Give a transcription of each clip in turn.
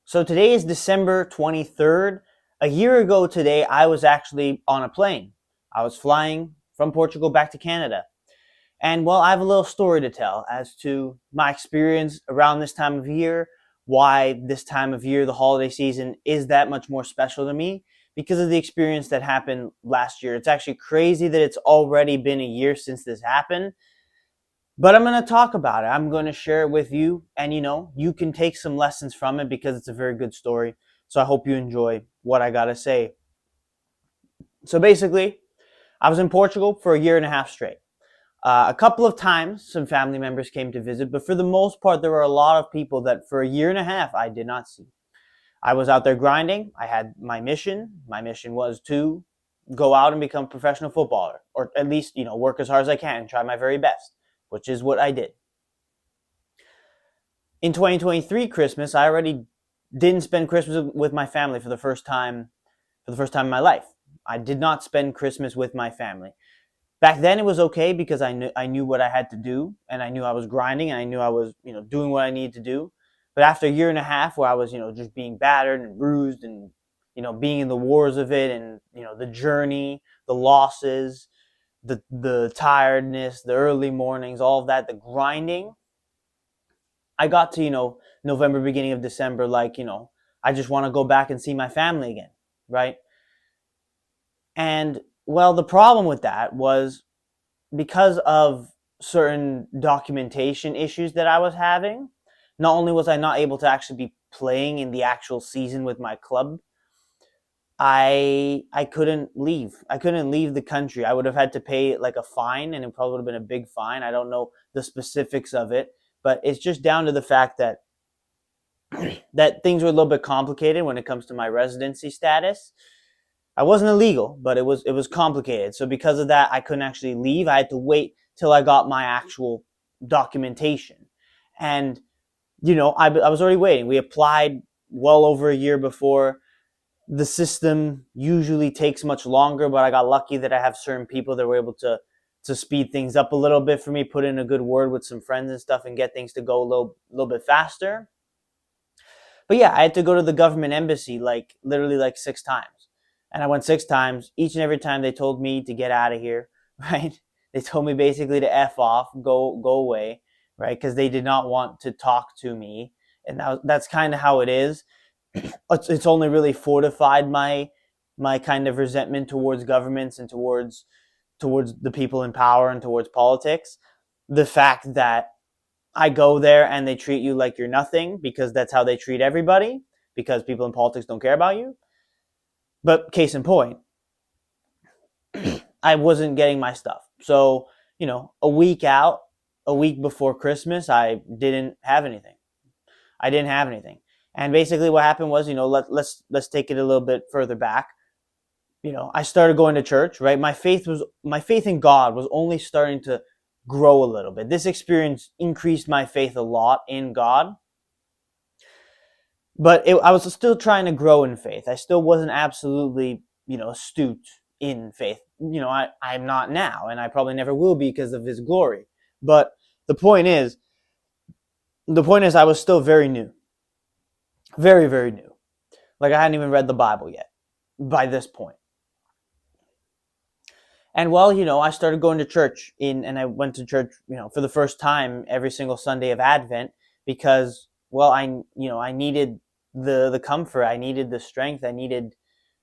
So today is December 23rd. A year ago today, I was actually on a plane. I was flying from Portugal back to Canada. And well, I have a little story to tell as to my experience around this time of year, why this time of year, the holiday season, is that much more special to me because of the experience that happened last year. It's actually crazy that it's already been a year since this happened. But I'm going to talk about it. I'm going to share it with you. And you can take some lessons from it because it's a very good story. So I hope you enjoy what I got to say. So basically, I was in Portugal for a year and a half straight. A couple of times, some family members came to visit, but for the most part, there were a lot of people that for a year and a half I did not see. I was out there grinding. I had my mission. My mission was to go out and become a professional footballer, or at least, work as hard as I can and try my very best, which is what I did. In 2023 Christmas, I already didn't spend Christmas with my family for the first time in my life. I did not spend Christmas with my family. Back then it was okay because I knew what I had to do, and I knew I was grinding, and I knew I was, doing what I needed to do. But after a year and a half where I was, just being battered and bruised and, being in the wars of it, and, the journey, the losses, the tiredness, the early mornings, all of that, the grinding, I got to, November, beginning of December, like, I just want to go back and see my family again, right? And well, the problem with that was because of certain documentation issues that I was having, not only was I not able to actually be playing in the actual season with my club, I couldn't leave. I couldn't leave the country. I would have had to pay like a fine, and it probably would have been a big fine. I don't know the specifics of it, but it's just down to the fact that things were a little bit complicated when it comes to my residency status. I wasn't illegal, but it was complicated. So because of that, I couldn't actually leave. I had to wait till I got my actual documentation, and I was already waiting. We applied well over a year before. The system usually takes much longer, but I got lucky that I have certain people that were able to speed things up a little bit for me, put in a good word with some friends and stuff, and get things to go a little bit faster. But yeah, I had to go to the government embassy like literally like 6 times. And I went 6 times. Each and every time they told me to get out of here, right? They told me basically to F off, go away, right? Because they did not want to talk to me. And that's kind of how it is. It's only really fortified my kind of resentment towards governments and towards the people in power and towards politics. The fact that I go there and they treat you like you're nothing because that's how they treat everybody, because people in politics don't care about you. But case in point, I wasn't getting my stuff. So, a week before Christmas, I didn't have anything. I didn't have anything. And basically what happened was, let's take it a little bit further back. I started going to church, right? My faith in God was only starting to grow a little bit. This experience increased my faith a lot in God, but I was still trying to grow in faith. I still wasn't absolutely, astute in faith. I'm not now, and I probably never will be because of His glory. But the point is, I was still very new, very, very new. Like I hadn't even read the Bible yet by this point. And well, I started going to church and I went to church, for the first time every single Sunday of Advent because, well, I needed the comfort, I needed the strength, I needed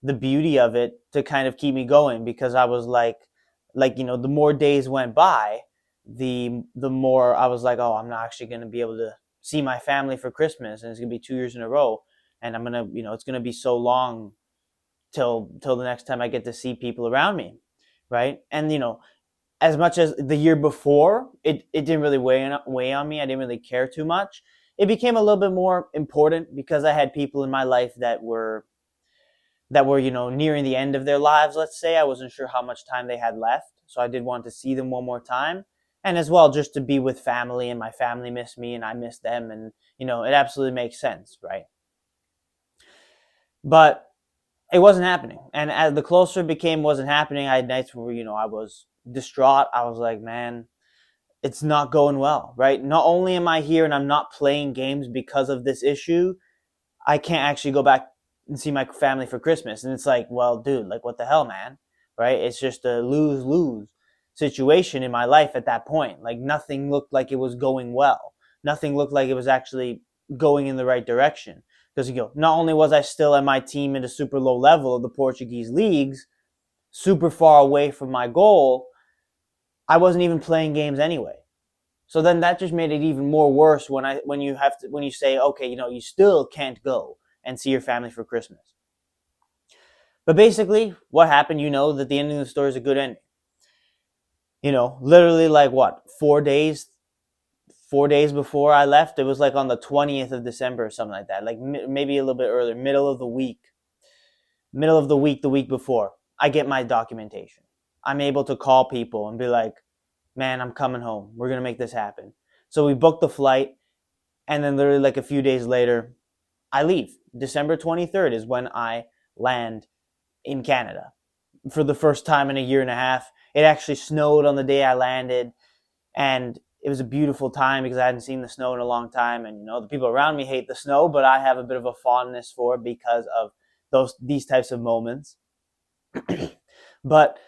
the beauty of it to kind of keep me going because I was the more days went by, the more I was like, oh, I'm not actually going to be able to see my family for Christmas, and it's going to be 2 years in a row, and I'm going to, it's going to be so long till the next time I get to see people around me, right? And as much as the year before, it didn't really weigh on me. I didn't really care too much. It became a little bit more important because I had people in my life that were nearing the end of their lives. Let's say I wasn't sure how much time they had left, so I did want to see them one more time, and as well just to be with family, and my family missed me and I missed them, and it absolutely makes sense, right? But it wasn't happening. And as the closer it became, wasn't happening. I had nights where, I was distraught. I was like, man, it's not going well, right? Not only am I here and I'm not playing games because of this issue, I can't actually go back and see my family for Christmas. And it's like, well, dude, like what the hell, man? Right? It's just a lose-lose situation in my life at that point. Like nothing looked like it was going well. Nothing looked like it was actually going in the right direction. Because not only was I still at my team at a super low level of the Portuguese leagues, super far away from my goal, I wasn't even playing games anyway. So then that just made it even more worse when you say, okay, you still can't go and see your family for Christmas. But basically, what happened, that the ending of the story is a good ending. Literally like what, 4 days before I left, it was like on the 20th of December or something like that, like maybe a little bit earlier, middle of the week, the week before, I get my documentation. I'm able to call people and be like, man, I'm coming home. We're going to make this happen. So we booked the flight, and then literally like a few days later, I leave. December 23rd is when I land in Canada for the first time in a year and a half. It actually snowed on the day I landed, and it was a beautiful time because I hadn't seen the snow in a long time. And the people around me hate the snow, but I have a bit of a fondness for it because of these types of moments. But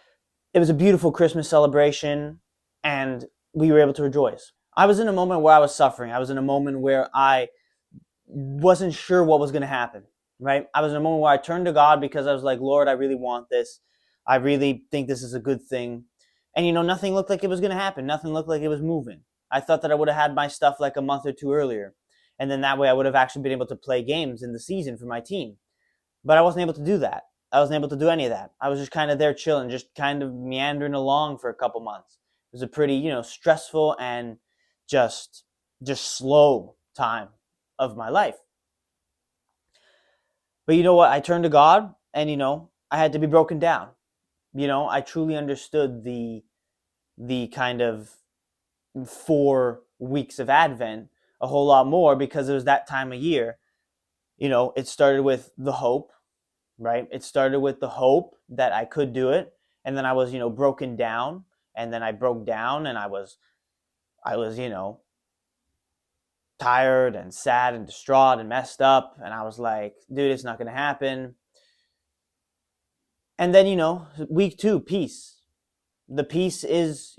it was a beautiful Christmas celebration, and we were able to rejoice. I was in a moment where I was suffering. I was in a moment where I wasn't sure what was going to happen, right? I was in a moment where I turned to God because I was like, Lord, I really want this. I really think this is a good thing. And, nothing looked like it was going to happen. Nothing looked like it was moving. I thought that I would have had my stuff like a month or two earlier. And then that way I would have actually been able to play games in the season for my team. But I wasn't able to do that. I wasn't able to do any of that. I was just kind of there chilling, just kind of meandering along for a couple months. It was a pretty, stressful and just slow time of my life. But you know what? I turned to God, and I had to be broken down. I truly understood the kind of 4 weeks of Advent a whole lot more because it was that time of year. It started with the hope, right? It started with the hope that I could do it, and then I was, broken down, and then I broke down, and I was, tired and sad and distraught and messed up, and I was like, dude, it's not going to happen. And then, week 2, peace. The peace is,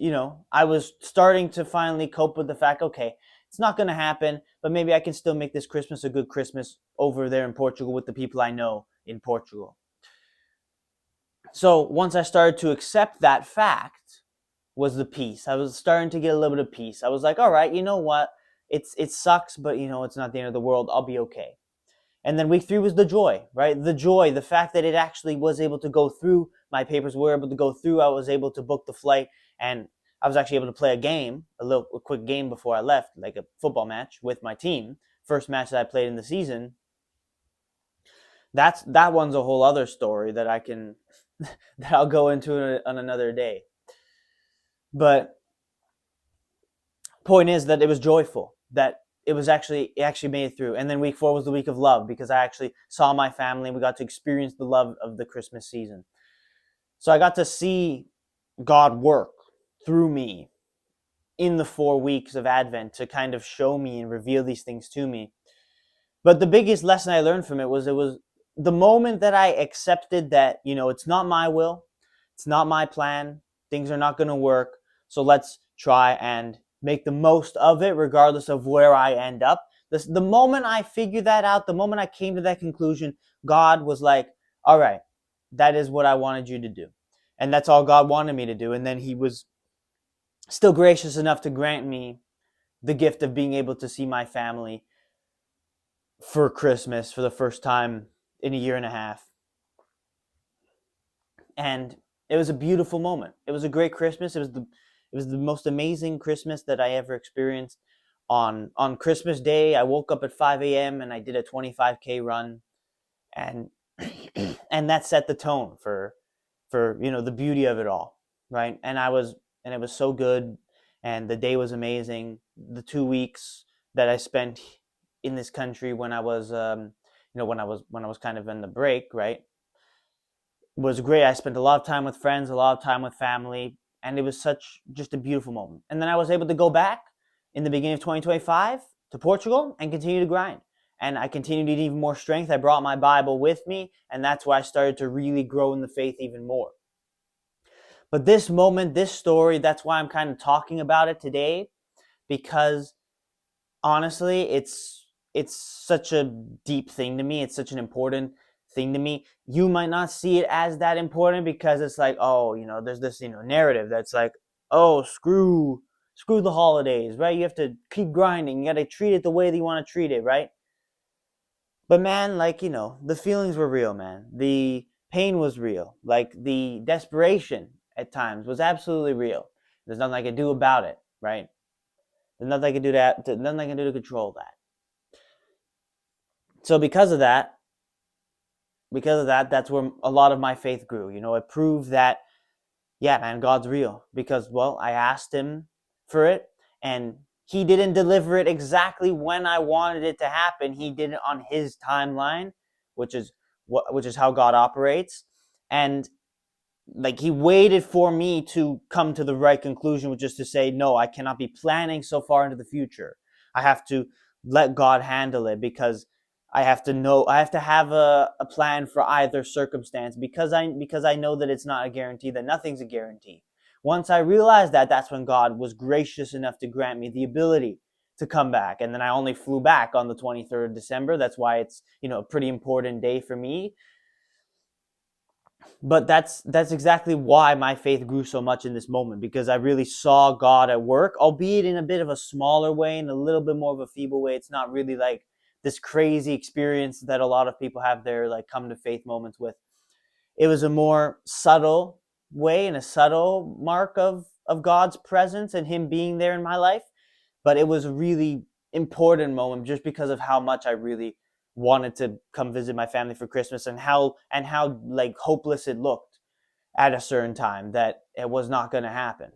I was starting to finally cope with the fact, okay, it's not going to happen, but maybe I can still make this Christmas a good Christmas over there in Portugal with the people I know in Portugal. So once I started to accept that fact was the peace. I was starting to get a little bit of peace. I was like, all right, you know what? It sucks, but it's not the end of the world. I'll be okay. And then week 3 was the joy, right? The joy, the fact that it actually was able to go through. My papers were able to go through. I was able to book the flight, and I was actually able to play a quick game before I left, like a football match with my team. First match that I played in the season. That one's a whole other story that that I'll go into on another day. But point is that it was joyful, that it actually made it through. And then week 4 was the week of love because I actually saw my family and we got to experience the love of the Christmas season. So I got to see God work through me in the 4 weeks of Advent to kind of show me and reveal these things to me. But the biggest lesson I learned from it was the moment that I accepted that, it's not my will, it's not my plan, things are not going to work, so let's try and make the most of it regardless of where I end up. The moment I figured that out, the moment I came to that conclusion, God was like, all right, that is what I wanted you to do. And that's all God wanted me to do. And then he was still gracious enough to grant me the gift of being able to see my family for Christmas for the first time in a year and a half. And it was a beautiful moment. It was a great Christmas. It was the most amazing Christmas that I ever experienced. On Christmas Day, I woke up at 5 a.m. and I did a 25K run, and and that set the tone for the beauty of it all, right? And it was so good, and the day was amazing. The 2 weeks that I spent in this country when I was when I was kind of in the break, right, was great. I spent a lot of time with friends, a lot of time with family, and it was just a beautiful moment. And then I was able to go back in the beginning of 2025 to Portugal and continue to grind. and I continued to need even more strength. I brought my Bible with me, and that's where I started to really grow in the faith even more. But this moment, this story, that's why I'm kind of talking about it today, because honestly, it's such a deep thing to me. It's such an important thing to me. You might not see it as that important because it's like, oh, there's this, narrative that's like, oh, screw the holidays, right? You have to keep grinding. You got to treat it the way that you want to treat it, right? But man, like, the feelings were real, man. The pain was real. Like the desperation at times was absolutely real. There's nothing I could do about it, right? There's nothing I can do nothing I can do to control that. So because of that, that's where a lot of my faith grew. It proved that, yeah, man, God's real. Because, well, I asked him for it, and he didn't deliver it exactly when I wanted it to happen. He did it on his timeline, which is how God operates. And like, he waited for me to come to the right conclusion, which is to say, no, I cannot be planning so far into the future. I have to let God handle it, because I have to have a plan for either circumstance, because I know that it's not a guarantee, that nothing's a guarantee. Once I realized that, that's when God was gracious enough to grant me the ability to come back. And then I only flew back on the 23rd of December. That's why it's, a pretty important day for me. But that's exactly why my faith grew so much in this moment, because I really saw God at work, albeit in a bit of a smaller way, in a little bit more of a feeble way. It's not really like this crazy experience that a lot of people have their like come to faith moments with. It was a more subtle way and a subtle mark of God's presence and him being there in my life. But it was a really important moment just because of how much I really wanted to come visit my family for Christmas, and how like hopeless it looked at a certain time that it was not going to happen.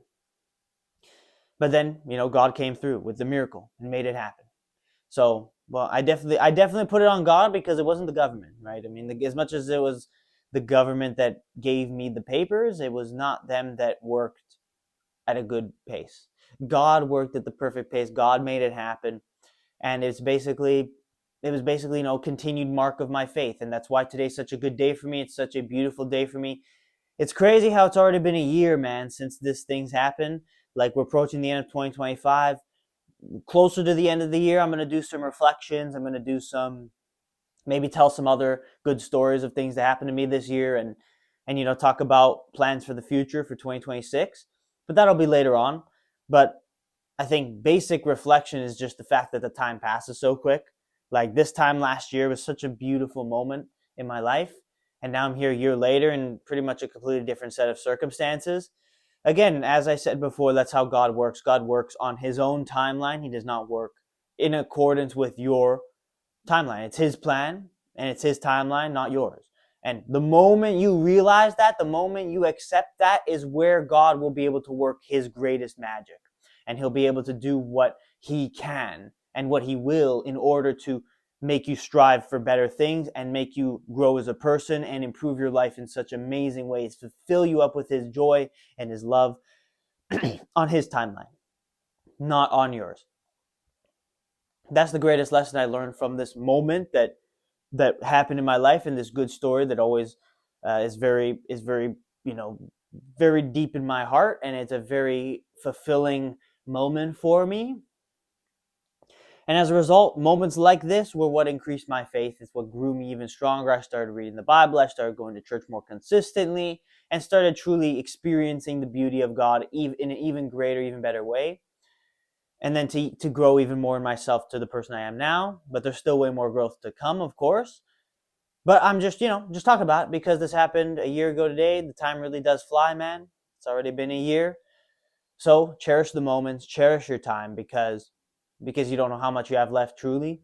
But then, God came through with the miracle and made it happen. So, well, I definitely put it on God, because it wasn't the government, right? I mean, as much as it was the government that gave me the papers, it was not them that worked at a good pace. God worked at the perfect pace. God made it happen. And it was basically, continued mark of my faith. And that's why today's such a good day for me. It's such a beautiful day for me. It's crazy how it's already been a year, man, since this thing's happened. Like, we're approaching the end of 2025. Closer to the end of the year, I'm going to do some reflections. I'm going to do maybe tell some other good stories of things that happened to me this year, and talk about plans for the future for 2026. But that'll be later on. But I think basic reflection is just the fact that the time passes so quick. Like, this time last year was such a beautiful moment in my life, and now I'm here a year later in pretty much a completely different set of circumstances. Again, as I said before, that's how God works. God works on his own timeline. He does not work in accordance with your timeline. It's his plan and it's his timeline, not yours. And the moment you realize that, the moment you accept that, is where God will be able to work his greatest magic. And he'll be able to do what he can and what he will in order to make you strive for better things and make you grow as a person and improve your life in such amazing ways, to fill you up with his joy and his love on his timeline, not on yours. That's the greatest lesson I learned from this moment that happened in my life, and this good story that always is very very deep in my heart, and it's a very fulfilling moment for me. And as a result, moments like this were what increased my faith. It's what grew me even stronger. I started reading the Bible. I started going to church more consistently, and started truly experiencing the beauty of God in an even greater, even better way. And then to grow even more in myself to the person I am now. But there's still way more growth to come, of course. But I'm just talking about it because this happened a year ago today. The time really does fly, man. It's already been a year. So cherish the moments, cherish your time, because you don't know how much you have left truly.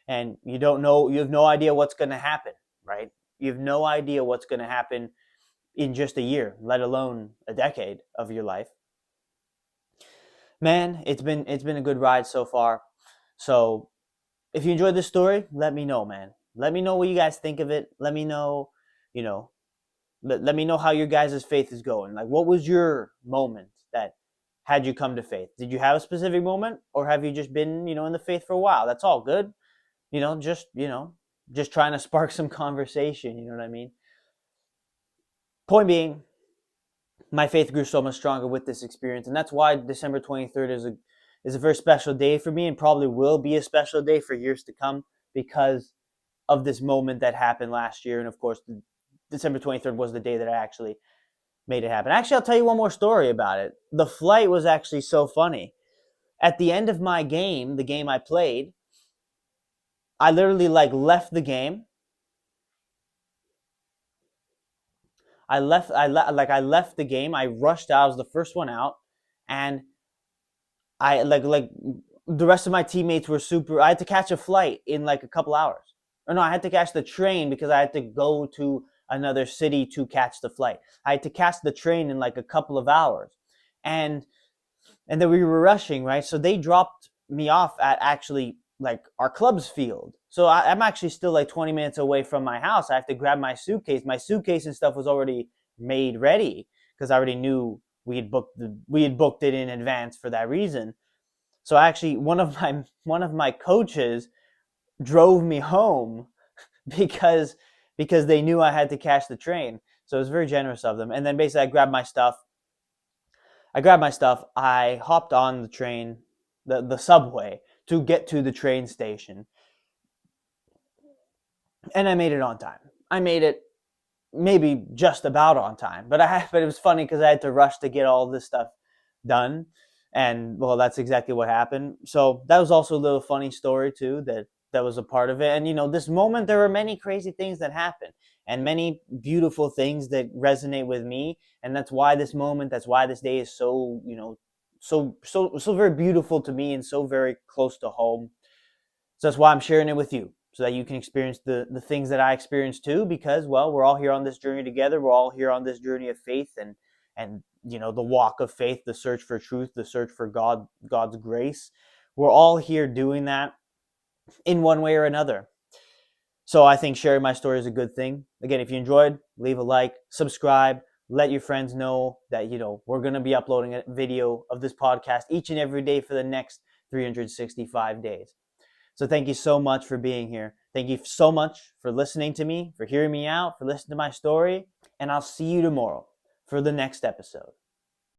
And you have no idea what's going to happen, right? You have no idea what's going to happen in just a year, let alone a decade of your life. Man, it's been a good ride so far. So if you enjoyed this story, let me know, man. Let me know what you guys think of it. Let me know, you know, let me know how your guys' faith is going. Like, what was your moment that had you come to faith? Did you have a specific moment, or have you just been, in the faith for a while? That's all good. just trying to spark some conversation. You know what I mean? Point being, my faith grew so much stronger with this experience, and that's why December 23rd is a very special day for me, and probably will be a special day for years to come because of this moment that happened last year. And of course, December 23rd was the day that I actually made it happen. Actually, I'll tell you one more story about it. The flight was actually so funny. At the end of my game, the game I played, I literally left the game. I left the game. I rushed out. I was the first one out, and I the rest of my teammates were super. I had to catch a flight in like a couple hours. Or no, I had to catch the train because I had to go to another city to catch the flight. I had to catch the train in like a couple of hours, and and then we were rushing, right? So they dropped me off at actually like our club's field. So I'm actually still like 20 minutes away from my house. I have to grab my suitcase. My suitcase and stuff was already made ready because I already knew we had booked it in advance for that reason. So actually, one of my coaches drove me home because because they knew I had to catch the train. So it was very generous of them. And then basically, I grabbed my stuff. I hopped on the train, the subway to get to the train station, and I made it on time. I made it maybe just about on time, but it was funny because I had to rush to get all this stuff done, and well, that's exactly what happened. So that was also a little funny story too. That was a part of it, and this moment, there were many crazy things that happened, and many beautiful things that resonate with me, and that's why this moment, that's why this day is so so very beautiful to me and so very close to home. So that's why I'm sharing it with you, so that you can experience the things that I experienced too. Because well, we're all here on this journey together. We're all here on this journey of faith, and the walk of faith, the search for truth, the search for God's grace. We're all here doing that in one way or another. So I think sharing my story is a good thing. Again, if you enjoyed, leave a like, subscribe, let your friends know that we're going to be uploading a video of this podcast each and every day for the next 365 days. So thank you so much for being here. Thank you so much for listening to me, for hearing me out, for listening to my story. And I'll see you tomorrow for the next episode.